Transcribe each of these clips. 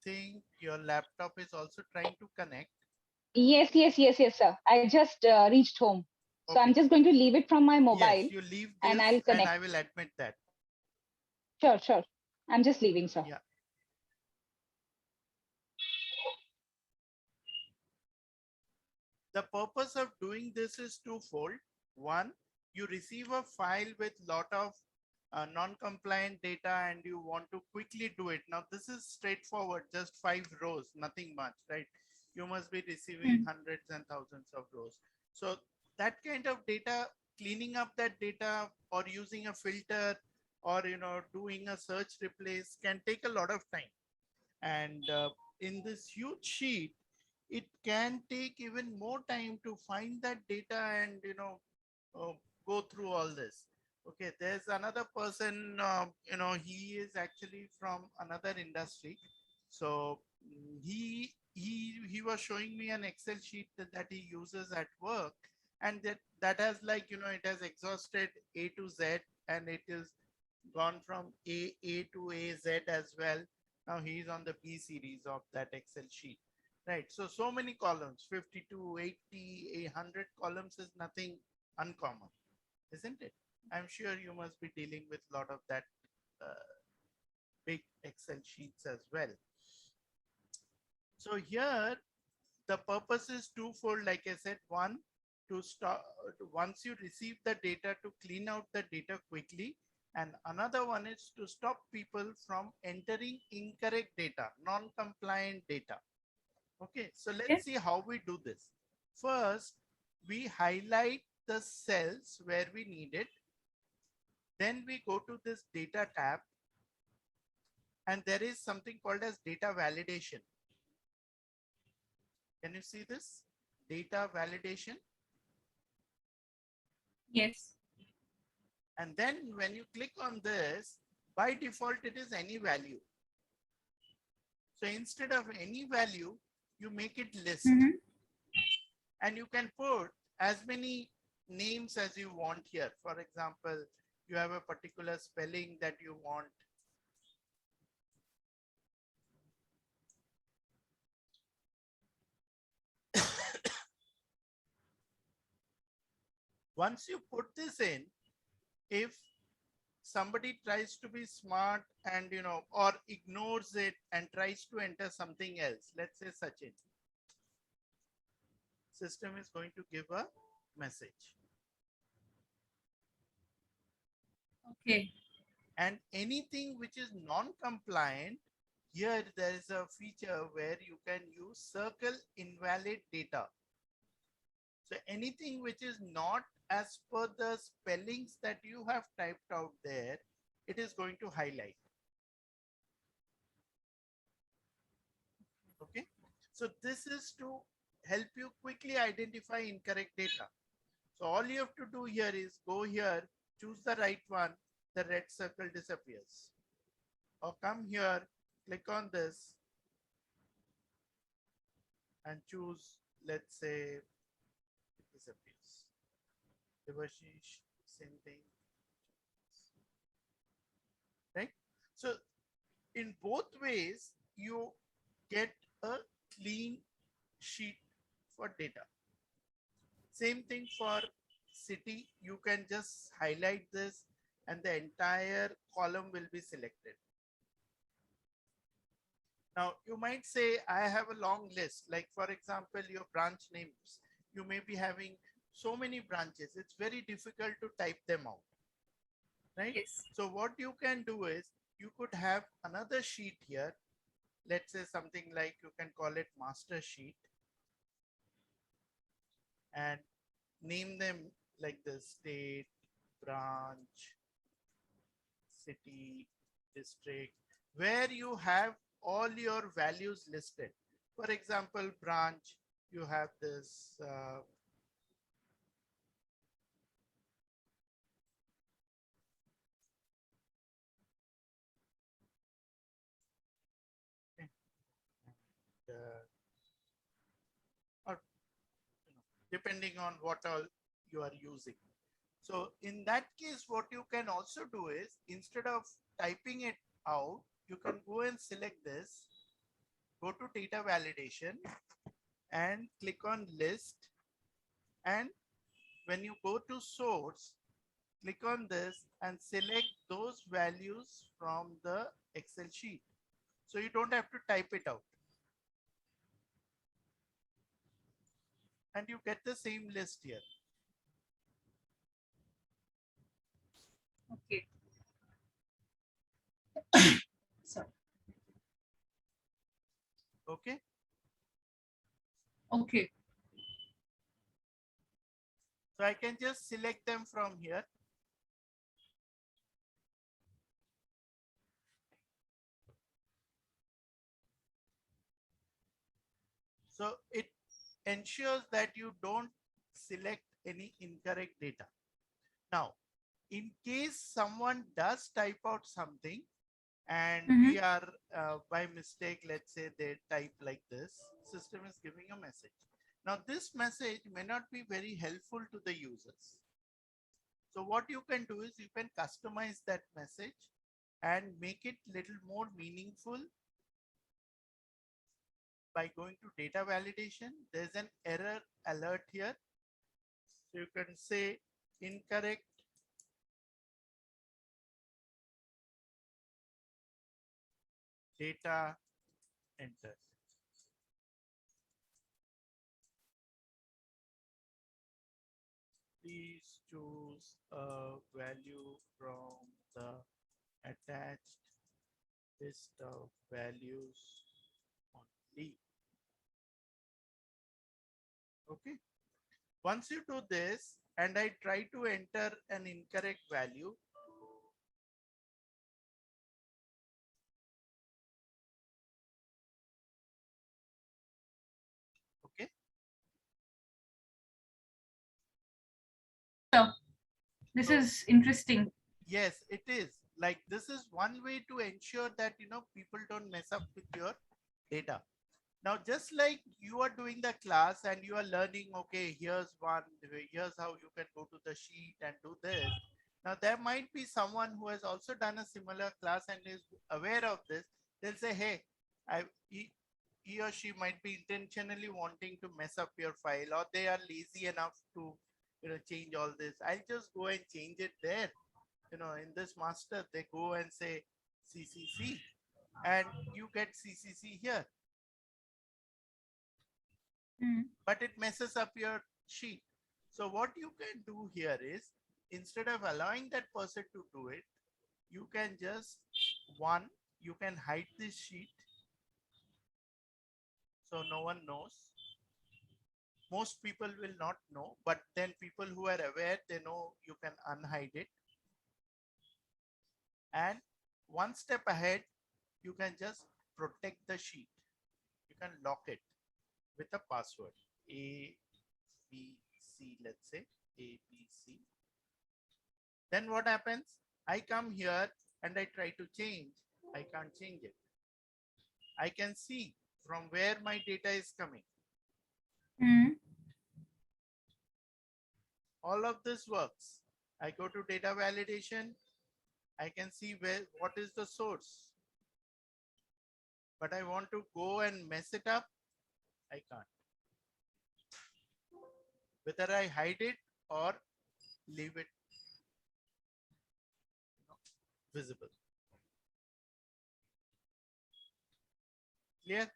think your laptop is also trying to connect. Yes, sir. I just reached home. So I'm Okay. just going to leave it from my Yes, mobile you leave and this I'll and connect. I will admit that. Sure, sure. I'm just leaving, sir. Yeah. The purpose of doing this is twofold. One, you receive a file with lot of non-compliant data and you want to quickly do it. Now, this is straightforward, just 5 rows, nothing much, right? You must be receiving Mm. hundreds and thousands of rows. So that kind of data, cleaning up that data or using a filter or, doing a search replace can take a lot of time. And in this huge sheet, it can take even more time to find that data and uh, go through all this. Okay, there's another person, he is actually from another industry. So he was showing me an Excel sheet that he uses at work, and that has, like, it has exhausted A to Z, and it is gone from A to AZ as well. Now he's on the B series of that Excel sheet, right? So many columns, 52, 80, 100 columns is nothing uncommon, isn't it? I'm sure you must be dealing with a lot of that uh, big Excel sheets as well. So here the purpose is twofold, like I said. One, to start, once you receive the data, to clean out the data quickly, and another one is to stop people from entering incorrect data, non-compliant data. Okay, so let's Okay. see how we do this. First, we highlight the cells where we need it. Then we go to this data tab, and there is something called as data validation. Can you see this? Data validation. Yes. And then when you click on this, by default, it is any value. So instead of any value, you make it list, Mm-hmm. and you can put as many names as you want here. For example, you have a particular spelling that you want. Once you put this in, if somebody tries to be smart and, or ignores it and tries to enter something else, let's say Sachin, system is going to give a message. Okay. And anything which is non-compliant, here there is a feature where you can use circle invalid data. So anything which is not as per the spellings that you have typed out there, it is going to highlight. Okay. So this is to help you quickly identify incorrect data. So all you have to do here is go here, choose the right one, the red circle disappears. Or come here, click on this and choose, let's say, it disappears. Devashish, same thing, right? So in both ways, you get a clean sheet for data. Same thing for city. You can just highlight this and the entire column will be selected. Now, you might say, I have a long list, like for example, your branch names. You may be having so many branches. It's very difficult to type them out, right? Yes. So what you can do is you could have another sheet here. Let's say something like, you can call it master sheet, and name them like the state, branch, city, district, where you have all your values listed. For example, branch, you have this uh, or depending on what all you are using. So in that case, what you can also do is, instead of typing it out, you can go and select this go to data validation and click on list. And when you go to source, click on this and select those values from the Excel sheet. So you don't have to type it out. And you get the same list here. Okay. Sorry. Okay. Okay. So I can just select them from here. So it ensures that you don't select any incorrect data. Now, in case someone does type out something and we are by mistake, let's say they type like this, system is giving a message. Now this message may not be very helpful to the users. So what you can do is you can customize that message and make it little more meaningful by going to data validation. There's an error alert here. So you can say incorrect data entered. Please choose a value from the attached list of values only. Okay. Once you do this and I try to enter an incorrect value, okay. So this is interesting. Yes, it is. Like this is one way to ensure that people don't mess up with your data. Now, just like you are doing the class and you are learning, okay, here's here's how you can go to the sheet and do this. Now, there might be someone who has also done a similar class and is aware of this. They'll say, hey, he or she might be intentionally wanting to mess up your file, or they are lazy enough to change all this. I'll just go and change it there. In this master, they go and say CCC and you get CCC here. But it messes up your sheet. So what you can do here is, instead of allowing that person to do it, you can just, you can hide this sheet so no one knows. Most people will not know, but then people who are aware, they know you can unhide it. And one step ahead, you can just protect the sheet. You can lock it with a password, ABC, let's say ABC. Then what happens? I come here and I try to change. I can't change it. I can see from where my data is coming. All of this works. I go to data validation. I can see what is the source. But I want to go and mess it up. I can't. Whether I hide it or leave it visible. Clear?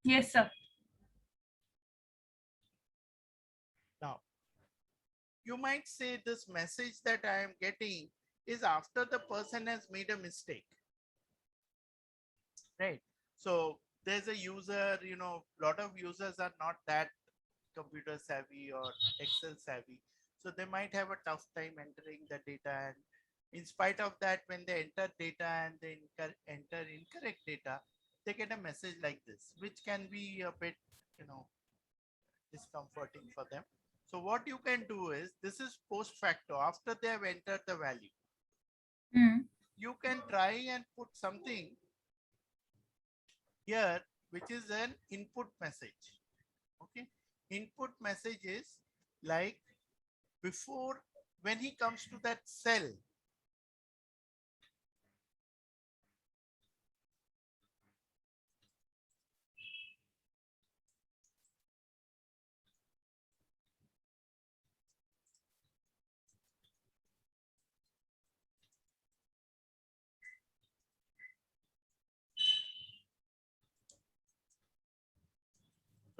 Yes, sir. Now, you might say this message that I am getting is after the person has made a mistake. Right? So there's a user, lot of users are not that computer savvy or Excel savvy. So they might have a tough time entering the data. And in spite of that, when they enter data and they enter incorrect data, they get a message like this, which can be a bit, discomforting for them. So what you can do is, this is post facto, after they have entered the value. You can try and put something here, which is an input message. Okay. Input message is like, before, when he comes to that cell,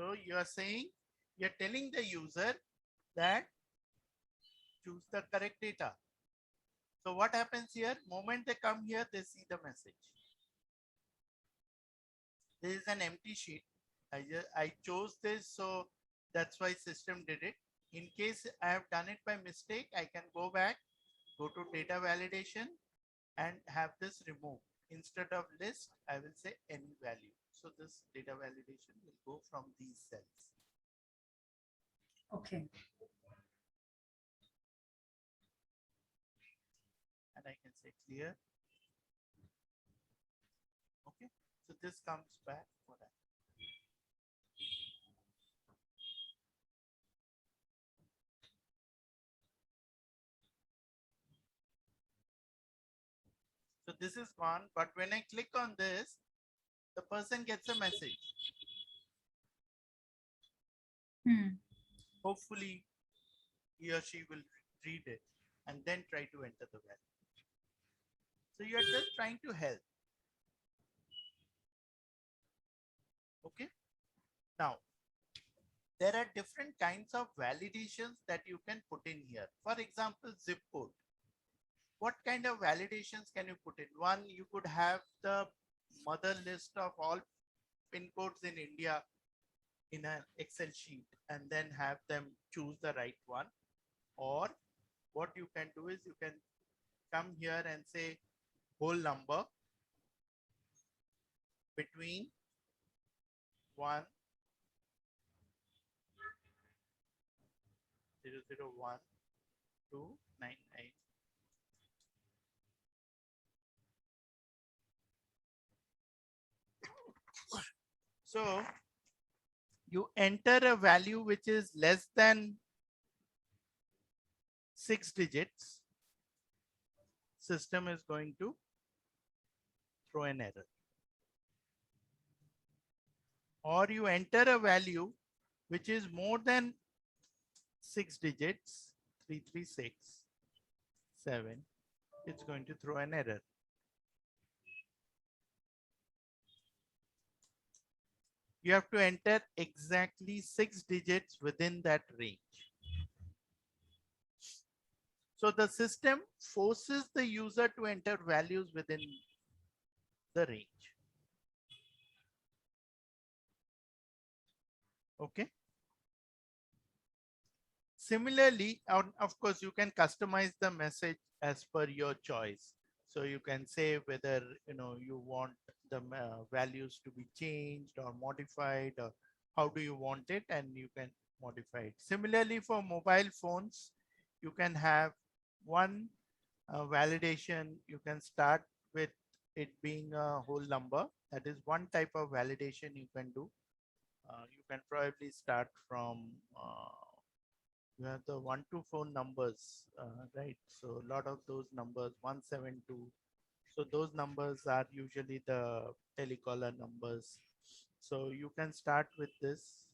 So you are saying, you're telling the user that choose the correct data. So what happens here? Moment they come here, they see the message. This is an empty sheet. I chose this, so that's why system did it. In case I have done it by mistake, I can go back, go to data validation and have this removed. Instead of list, I will say any value. So this data validation will go from these cells. Okay. And I can say clear. Okay. So this comes back for that. So this is one, but when I click on this, the person gets a message. Hopefully he or she will read it and then try to enter the value. So you are just trying to help. Okay. Now, there are different kinds of validations that you can put in here. For example, zip code. What kind of validations can you put in? One, you could have the mother list of all pin codes in India in an Excel sheet and then have them choose the right one. Or what you can do is you can come here and say whole number between 1 001 to 99. So you enter a value which is less than 6 digits. System is going to throw an error. Or you enter a value which is more than 6 digits, 336, 7, it's going to throw an error. You have to enter exactly 6 digits within that range. So the system forces the user to enter values within the range. Okay. Similarly, of course, you can customize the message as per your choice. So you can say whether you want the values to be changed or modified, or how do you want it, and you can modify it. Similarly, for mobile phones, you can have one validation. You can start with it being a whole number. That is one type of validation you can do. You can probably start from you have the 1 to 4 numbers, right? So a lot of those numbers, 172. So those numbers are usually the telecaller numbers. So you can start with this.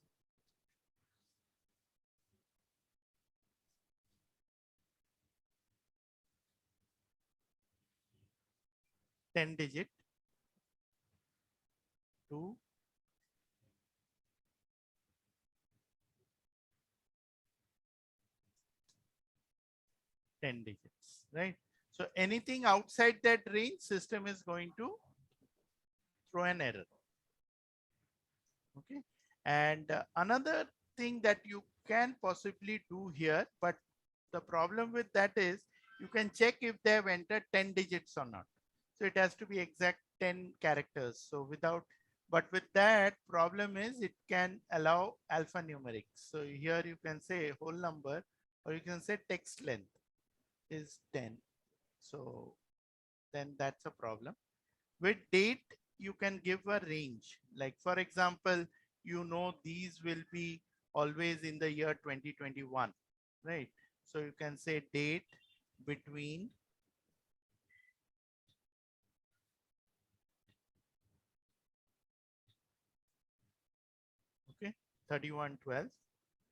$10 to 10 digits, right? So anything outside that range, system is going to throw an error. Okay. And another thing that you can possibly do here, but the problem with that is you can check if they have entered 10 digits or not. So it has to be exact 10 characters. So but with that problem is it can allow alphanumeric. So here you can say whole number, or you can say text length is 10. So then that's a problem. With date, you can give a range. Like for example, these will be always in the year 2021, right? So you can say date between okay 31/12.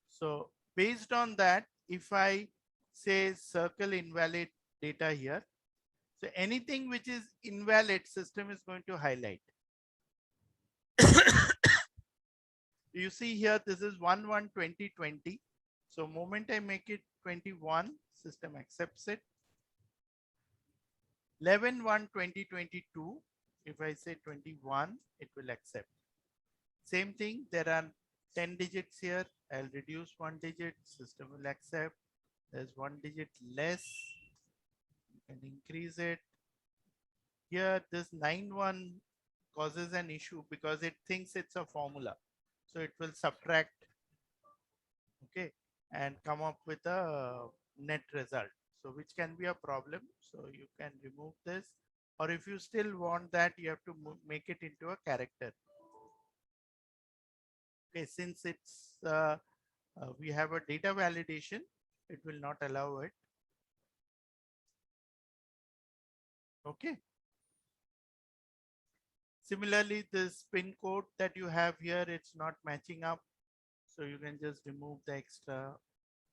So based on that, if I say circle invalid data here, so anything which is invalid, system is going to highlight. You see here, this is 1/1/2020. So moment I make it 21, system accepts it. 11/1/2022. If I say 21, it will accept. Same thing, there are 10 digits here. I'll reduce 1 digit, system will accept. There's 1 digit less. You can increase it. Here, this 9/1 causes an issue because it thinks it's a formula. So it will subtract, okay, and come up with a net result. So which can be a problem. So you can remove this, or if you still want that, you have to make it into a character. Okay, since it's we have a data validation, it will not allow it. Okay. Similarly, this pin code that you have here, it's not matching up. So you can just remove the extra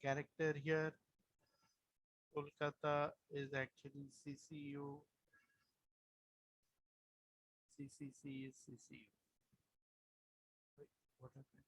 character here. Kolkata is actually CCU. CCC is CCU. Wait, what happened?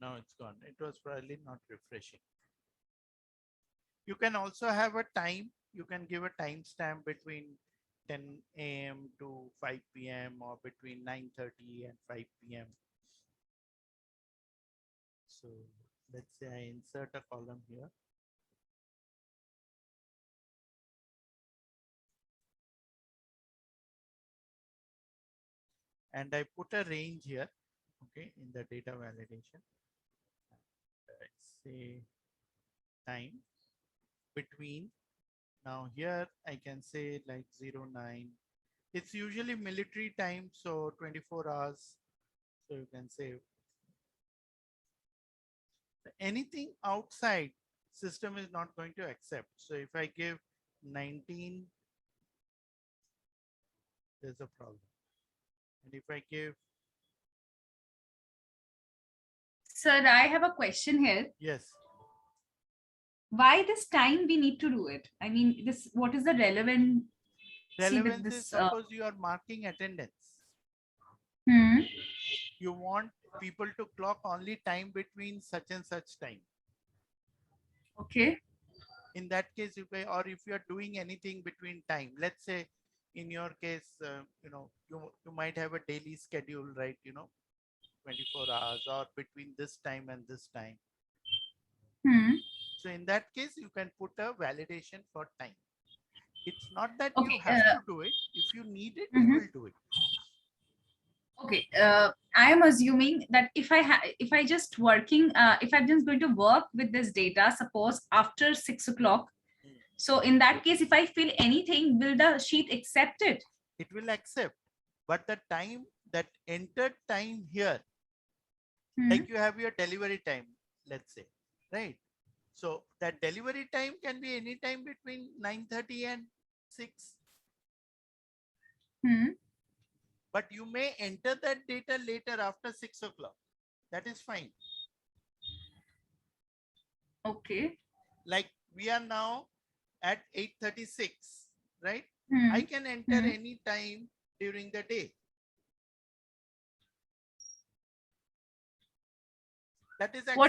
Now it's gone. It was probably not refreshing. You can also have a time. You can give a timestamp between 10 a.m. to 5 p.m. or between 9:30 and 5 p.m. So let's say I insert a column here. And I put a range here, okay, in the data validation. Let's say time between. Now here I can say like 09. It's usually military time, so 24 hours. So you can say anything outside system is not going to accept. So if I give 19, there's a problem. And if I give, Sir, I have a question here. yes, Why this time we need to do it? I mean, this, what is the relevant? relevance is this, suppose you are marking attendance. Hmm. You want people to clock only time between such and such time. Okay. In that case, you can, or if you are doing anything between time, let's say in your case, you might have a daily schedule, right? 24 hours or between this time and this time. Hmm. So in that case, you can put a validation for time. It's not that Okay, you have to do it. If you need it, you will do it. Okay, I am assuming that if I just working, if I'm just going to work with this data, suppose after 6 o'clock. So in that case, if I fill anything, will the sheet accept it? It will accept, but the time that entered time here, like you have your delivery time, let's say, right? So that delivery time can be any time between 9:30 and 6. But you may enter that data later after 6 o'clock. That is fine. Okay. Like we are now at 8:36, right? I can enter any time during the day. That is acceptable.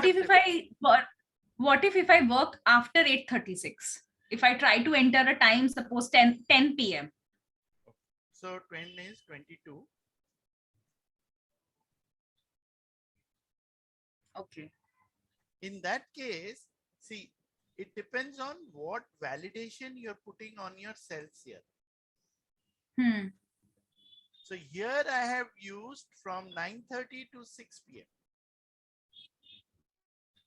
What if I work after 8:36? If I try to enter a time, suppose 10 p.m. So 20 is 22. Okay. In that case, see, it depends on what validation you're putting on your cells here. So here I have used from 9:30 to 6 p.m.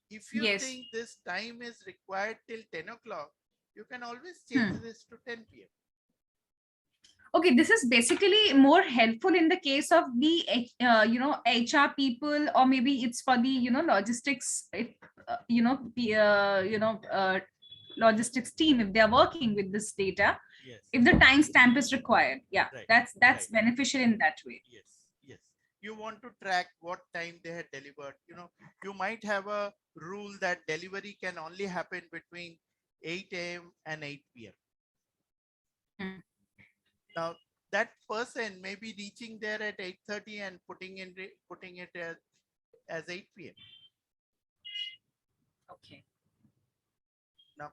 If you think this time is required till 10 o'clock, you can always change this to 10 p.m. Okay, this is basically more helpful in the case of the HR people, or maybe it's for the logistics, if logistics team, if they are working with this data. Yes. if the timestamp is required. Yeah, Right, that's right. beneficial in that way. Yes, yes. You want to track what time they had delivered. You know, you might have a rule that delivery can only happen between 8 a.m. and 8 p.m. Hmm. Now, that person may be reaching there at 8:30 and putting it as 8 p.m. Okay. Now,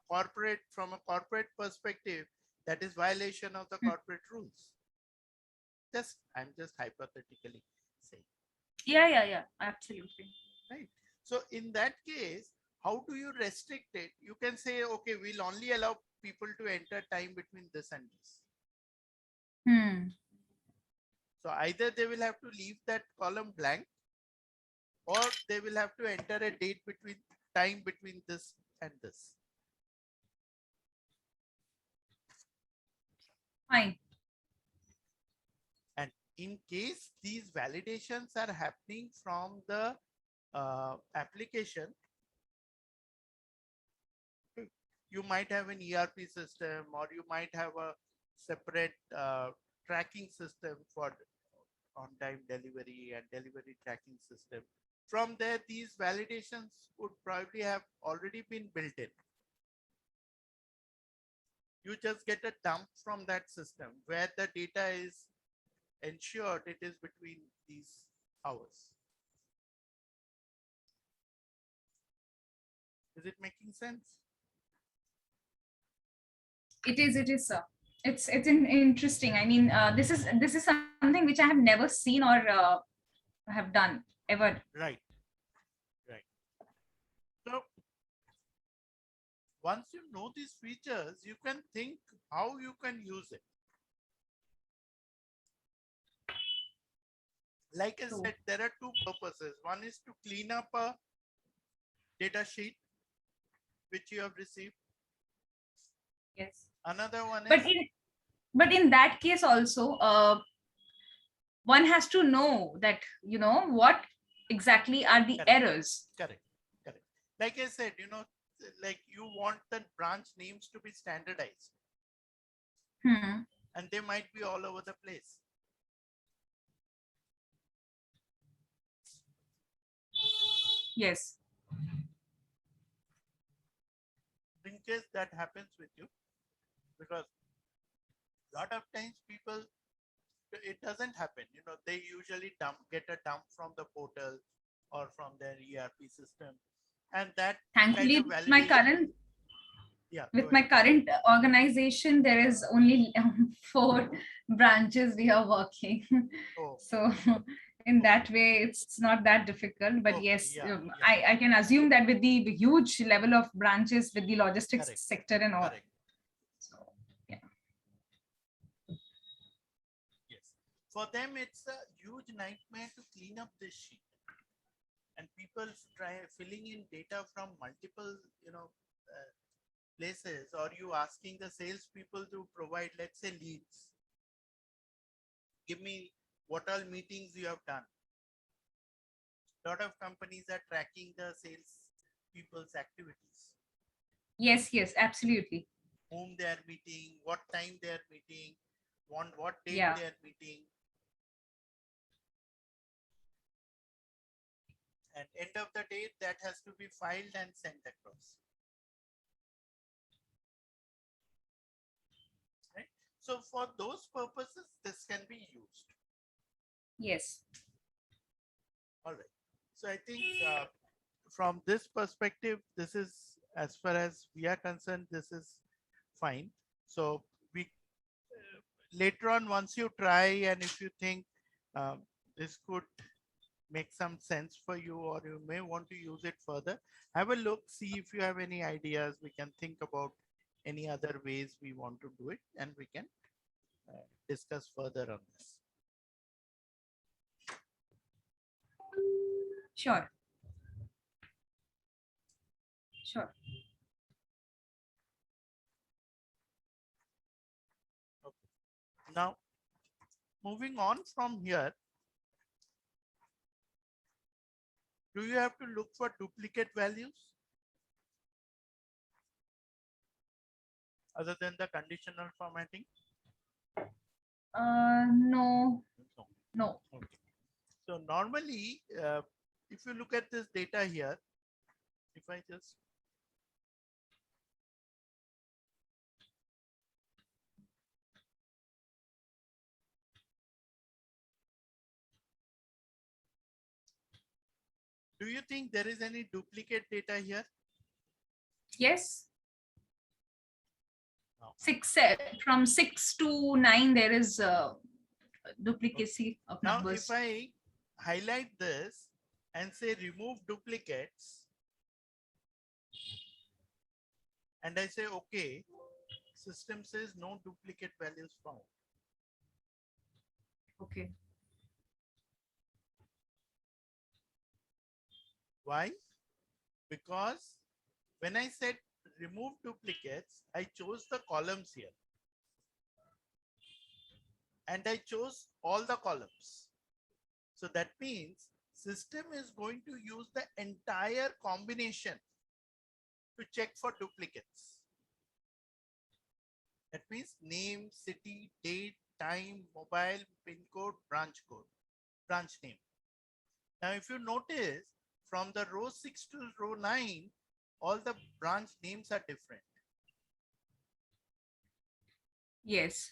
from a corporate perspective, that is violation of the Hmm. corporate rules. I'm just hypothetically saying. Yeah, absolutely. Right. So in that case, how do you restrict it? You can say, okay, we'll only allow people to enter time between this and this. Hmm. So either they will have to leave that column blank, or they will have to enter a date between time between this and this. Fine. And in case these validations are happening from the application, you might have an ERP system, or you might have a separate tracking system for on-time delivery and delivery tracking system. From there, these validations would probably have already been built in. You just get a dump from that system where the data is ensured it is between these hours. Is it making sense? It is, sir. It's interesting. I mean, this is something which I have never seen or have done ever. Right. Right. So once you know these features, you can think how you can use it. Like I True. said, there are two purposes. One is to clean up a data sheet which you have received. Yes. Another one But is in that case also, one has to know that, what exactly are the correct, errors. correct, correct. Like I said, like you want the branch names to be standardized, Hmm. and they might be all over the place. Yes. In case that happens with you, because a lot of times people, it doesn't happen. They usually get a dump from the portal or from their ERP system, and that kind Thankfully, of with my validation. current Yeah, go with my ahead. current organization, there is only 4 branches we are working. Oh, So in that way, it's not that difficult. But okay, yes, yeah, yeah, I can assume that with the huge level of branches with the logistics correct, sector and all. correct. So yeah. Yes. For them, it's a huge nightmare to clean up this sheet. And people try filling in data from multiple, places, or you asking the salespeople to provide, let's say, leads. Give me what all meetings you have done. A lot of companies are tracking the sales people's activities, Yes, absolutely. whom they are meeting, what time they are meeting, on what date Yeah. they are meeting. And end of the day, that has to be filed and sent across. Right? So for those purposes, this can be used. Yes. All right. So I think from this perspective, this is, as far as we are concerned, this is fine. So we later on, once you try, and if you think this could make some sense for you, or you may want to use it further, have a look, see if you have any ideas. We can think about any other ways we want to do it, and we can discuss further on this. Sure. Sure. Okay. Now, moving on from here, do you have to look for duplicate values? other than the conditional formatting? No, No. no. Okay. So normally, if you look at this data here, if I just do you think there is any duplicate data here? Yes. No. From 6 to 9, there is duplicacy of Now, numbers. if I highlight this and say remove duplicates, and I say okay, system says no duplicate values found. Okay. Why? Because when I said remove duplicates, I chose the columns here. And I chose all the columns. So that means system is going to use the entire combination to check for duplicates. That means name, city, date, time, mobile, pin code, branch name. Now, if you notice from the row 6 to row 9, all the branch names are different. Yes.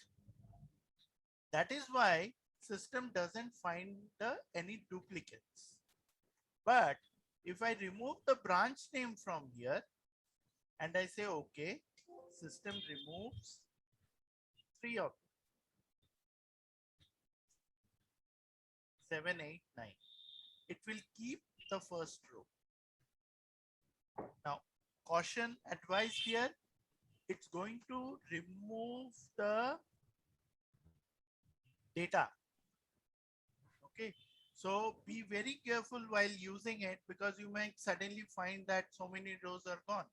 That is why system doesn't find any duplicates. But if I remove the branch name from here and I say okay, system removes 3 of 7, 8, 9. It will keep the first row. Now, caution advised here, it's going to remove the data. Okay, so be very careful while using it because you might suddenly find that so many rows are gone.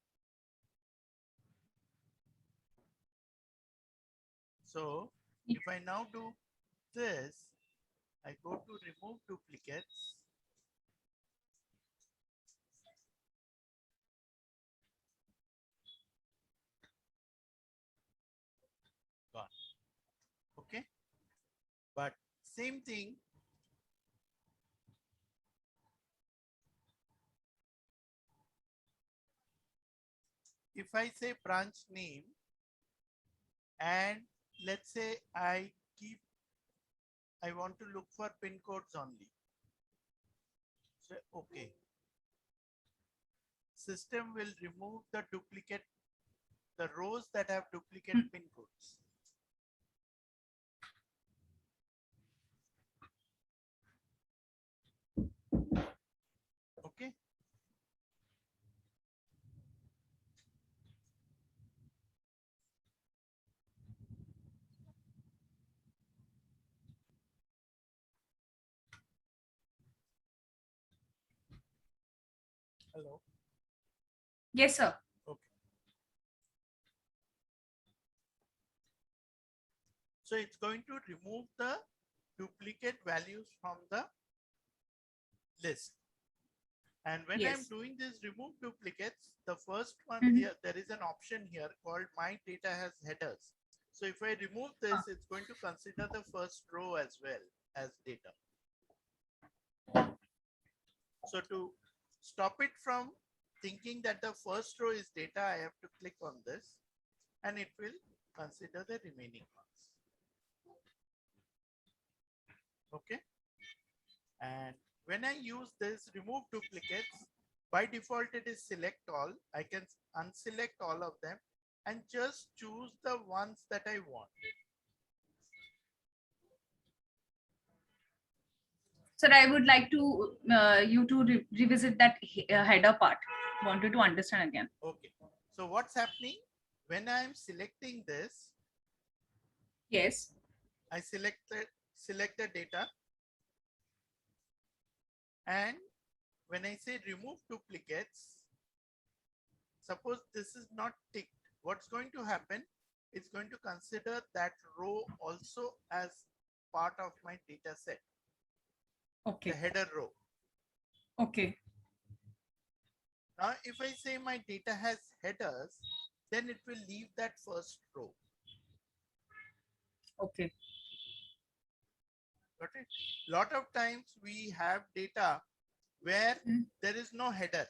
So if I now do this, I go to remove duplicates. Gone. Okay, but same thing. If I say branch name and let's say I want to look for pin codes only. So, okay. System will remove the rows that have duplicate pin codes. Okay. Hello. Yes, sir. Okay. So it's going to remove the duplicate values from the list. And when I'm Yes. doing this remove duplicates, the first one here, there is an option here called my data has headers. So if I remove this, it's going to consider the first row as well as data. So to stop it from thinking that the first row is data, I have to click on this and it will consider the remaining ones. Okay. And when I use this remove duplicates, by default it is select all. I can unselect all of them and just choose the ones that I want. Sir, I would like to you to revisit that header part. Wanted to understand again. Okay. So what's happening when I'm selecting this? Yes. I select the data. And when I say remove duplicates, suppose this is not ticked. What's going to happen? It's going to consider that row also as part of my data set. Okay. The header row. Okay. Now, if I say my data has headers, then it will leave that first row. Okay. Got it? Lot of times we have data where there is no header.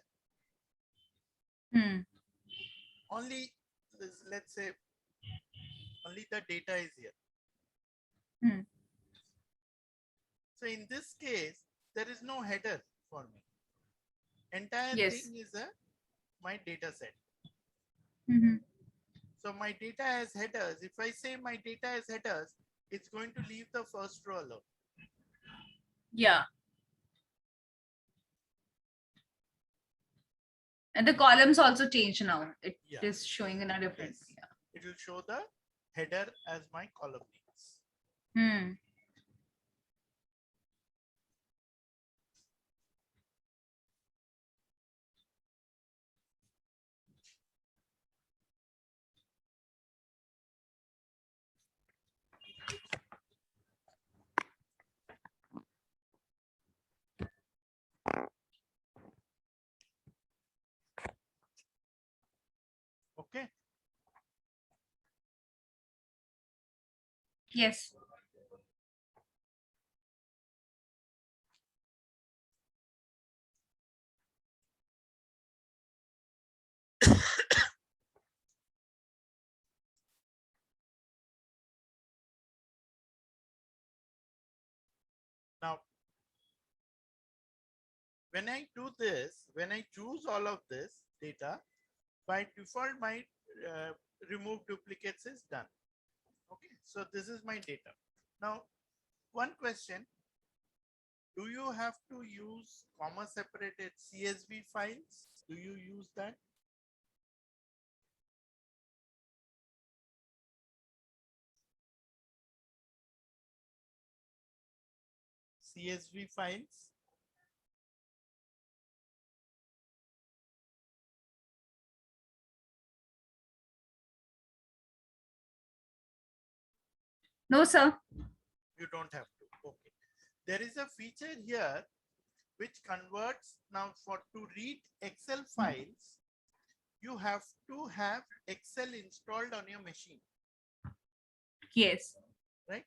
Only this, let's say only the data is here. So in this case, there is no header for me. Entire Yes. thing is my data set. Mm-hmm. So my data has headers. If I say my data has headers, it's going to leave the first row alone. Yeah. And the columns also change now. It is showing in a different. Yes. Yeah. It will show the header as my column names. Okay. Yes. Now, when I do this, when I choose all of this data, by default, my remove duplicates is done. Okay, so this is my data. Now, one question, do you have to use comma separated CSV files? Do you use that? CSV files? No, sir. You don't have to. Okay. There is a feature here which converts now for to read Excel files, you have to have Excel installed on your machine. Yes. Right?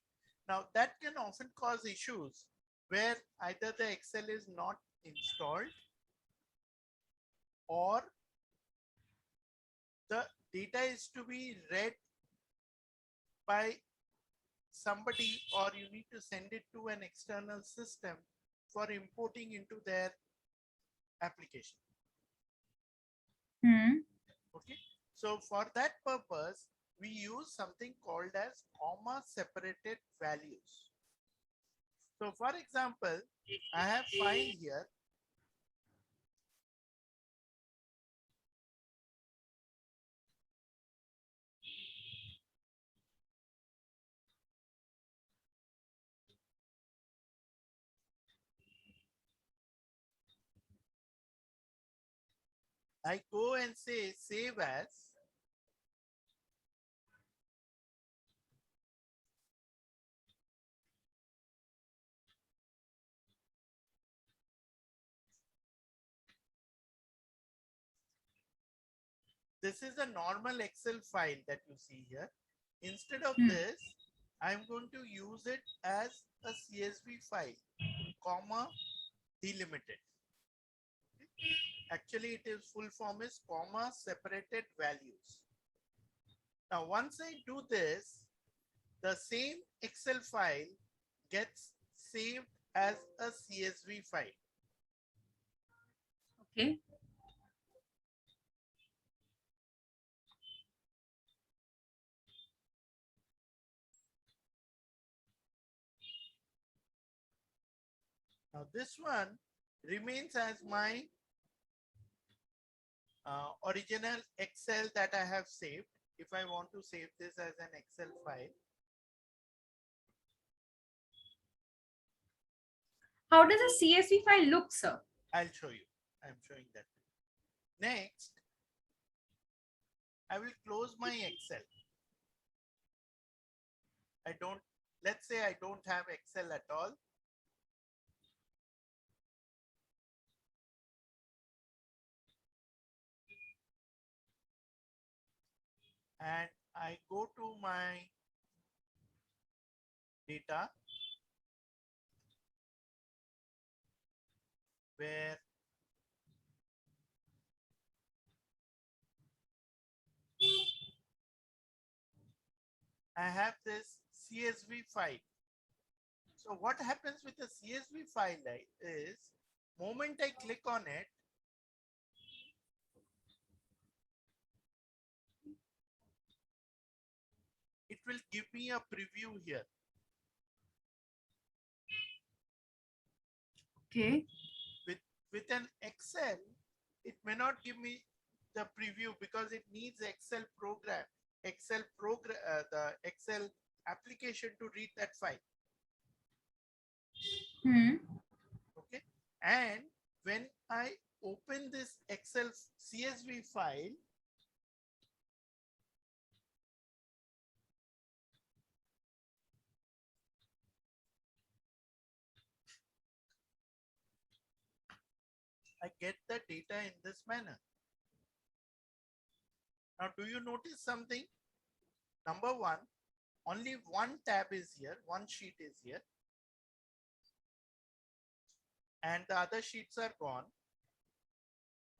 Now that can often cause issues where either the Excel is not installed or the data is to be read by somebody, or you need to send it to an external system for importing into their application. Okay, so for that purpose we use something called as comma separated values. So for example, I have file here. I go and say save as. This is a normal Excel file that you see here. Instead of this, I'm going to use it as a CSV file, comma delimited. Actually, it is full form is comma separated values. Now, once I do this, the same Excel file gets saved as a CSV file. Okay. Now this one remains as my original Excel that I have saved. If I want to save this as an Excel file. How does a CSV file look, sir? I'll show you. I'm showing that. Next, I will close my Excel. Let's say I don't have Excel at all. and I go to my data where I have this CSV file. So what happens with the CSV file is, moment I click on it, it will give me a preview here. Okay. With an Excel, it may not give me the preview because it needs the Excel application to read that file. Okay. And when I open this Excel CSV file, I get the data in this manner. Now, do you notice something? Number one, only one tab is here, one sheet is here, and the other sheets are gone.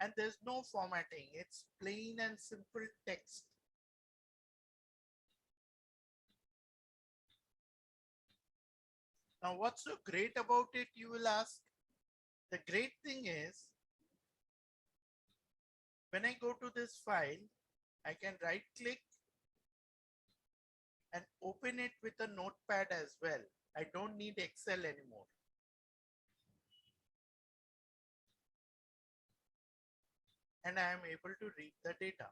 And there's no formatting. It's plain and simple text. Now, what's so great about it, you will ask? The great thing is, when I go to this file, I can right click and open it with a notepad as well. I don't need Excel anymore. And I am able to read the data.